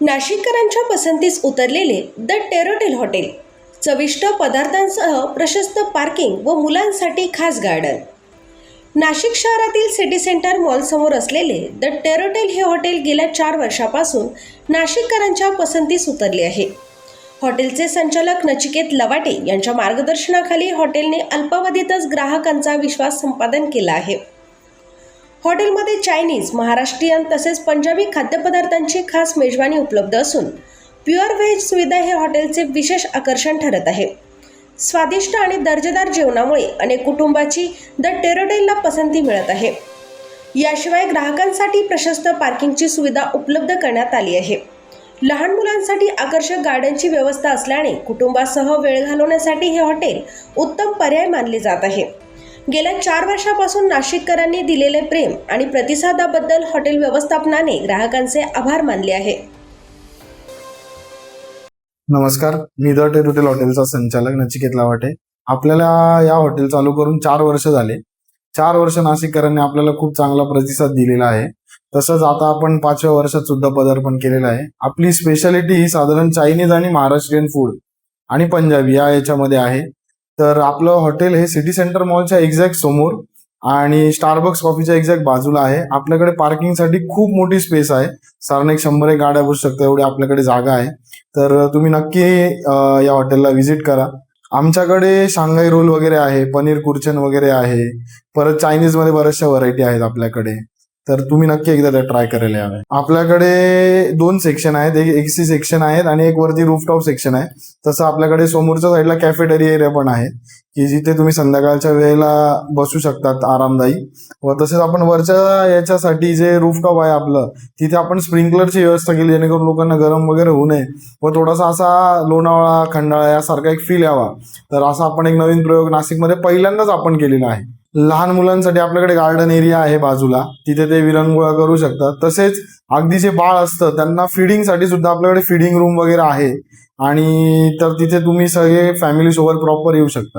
नाशिककरांच्या पसंतीस उतरलेले the टेरोटेल hotel, चविष्ट पदार्थांसह प्रशस्त पार्किंग व मुलांसाठी खास गार्डन. नाशिक शहरातील सिटी सेंटर मॉल समोर असलेले द टेरोटेल हे हॉटेल गेल्या 4 वर्षापासून नाशिककरांच्या पसंतीस उतरले आहे. हॉटेलचे संचालक नचिकेत लवाटे यांच्या मार्गदर्शनाखाली हॉटेलने अल्पावधीतच ग्राहकांचा विश्वास संपादन केला आहे. हॉटेलमध्ये चायनीज, महाराष्ट्रीयन तसेच पंजाबी खाद्यपदार्थांची खास मेजवानी उपलब्ध असून प्युअर व्हेज सुविधा हे हॉटेलचे विशेष आकर्षण ठरत आहे. स्वादिष्ट आणि दर्जेदार जेवणामुळे अनेक कुटुंबाची द टेरोटेलला पसंती मिळत आहे. याशिवाय ग्राहकांसाठी प्रशस्त पार्किंगची सुविधा उपलब्ध करण्यात आली आहे. लहान मुलांसाठी आकर्षक गार्डनची व्यवस्था असल्याने कुटुंबासह वेळ घालवण्यासाठी हे हॉटेल उत्तम पर्याय मानले जात आहे. गेल्या 4 वर्षापासून नाशिककरांनी दिलेले प्रेम आणि प्रतिसादाबद्दल हॉटेल व्यवस्थापनाने ग्राहकांचे आभार मानले आहे. नमस्कार, मी द टेरोटेल हॉटेलचा संचालक नचिकेत लवाटे. आपल्याला या हॉटेल चालू करून 4 वर्ष झाले. 4 वर्ष नाशिककरांनी आपल्याला खूप चांगला प्रतिसाद दिलेला आहे. तसंच आता आपण 5व्या वर्षात सुद्धा पदार्पण केलेलं आहे. आपली स्पेशालिटी ही साधारण चायनीज आणि महाराष्ट्रीयन फूड आणि पंजाबी याच्यामध्ये आहे. तर आपलं हॉटेल हे सिटी सेंटर मॉलच्या एक्झॅक्ट समोर आणि स्टारबक्स कॉफीच्या एक्झॅक्ट बाजूला आहे. आपल्याकडे पार्किंगसाठी खूप मोठी स्पेस आहे. साधारण 100 गाड्या बसू शकतात एवढी आपल्याकडे जागा आहे. तर तुम्ही नक्की या हॉटेलला व्हिजिट करा. आमच्याकडे शांघाई रोल वगैरे आहे, पनीर कुर्चन वगैरे आहे, परत चायनीजमध्ये बऱ्याचशा व्हरायटी आहेत आपल्याकडे. तर तुम्ही नक्की एकदा ते ट्राय करायला यावे. आपल्याकडे 2 सेक्शन आहेत, एक एसी सेक्शन आहेत आणि एक वरती रूफटॉप सेक्शन आहे. तसं आपल्याकडे समोरच्या साईडला कॅफेटेरिया एरिया पण आहे की जिथे तुम्ही संध्याकाळच्या वेळेला बसू शकतात आरामदायी. व तसेच आपण वरच्या याच्यासाठी जे रूफटॉप आहे आपलं, तिथे आपण स्प्रिंकलरची व्यवस्था केली जेणेकरून लोकांना गरम वगैरे होऊ नये व थोडासा असा लोणावळा, खंडाळा यासारखा एक फील यावा. तर असा आपण एक नवीन प्रयोग नाशिकमध्ये पहिल्यांदाच आपण केलेला आहे. लहान मुलांसाठी आपल्याकडे गार्डन एरिया आहे बाजूला, तिथे ते विरंगुळा करू शकतात. तसेच अगदी जे बाळ असतं त्यांना फिडिंगसाठी सुद्धा आपल्याकडे फिडिंग रूम वगैरे आहे आणि तर तिथे तुम्ही सगळे फॅमिली सोबत प्रॉपर येऊ शकता.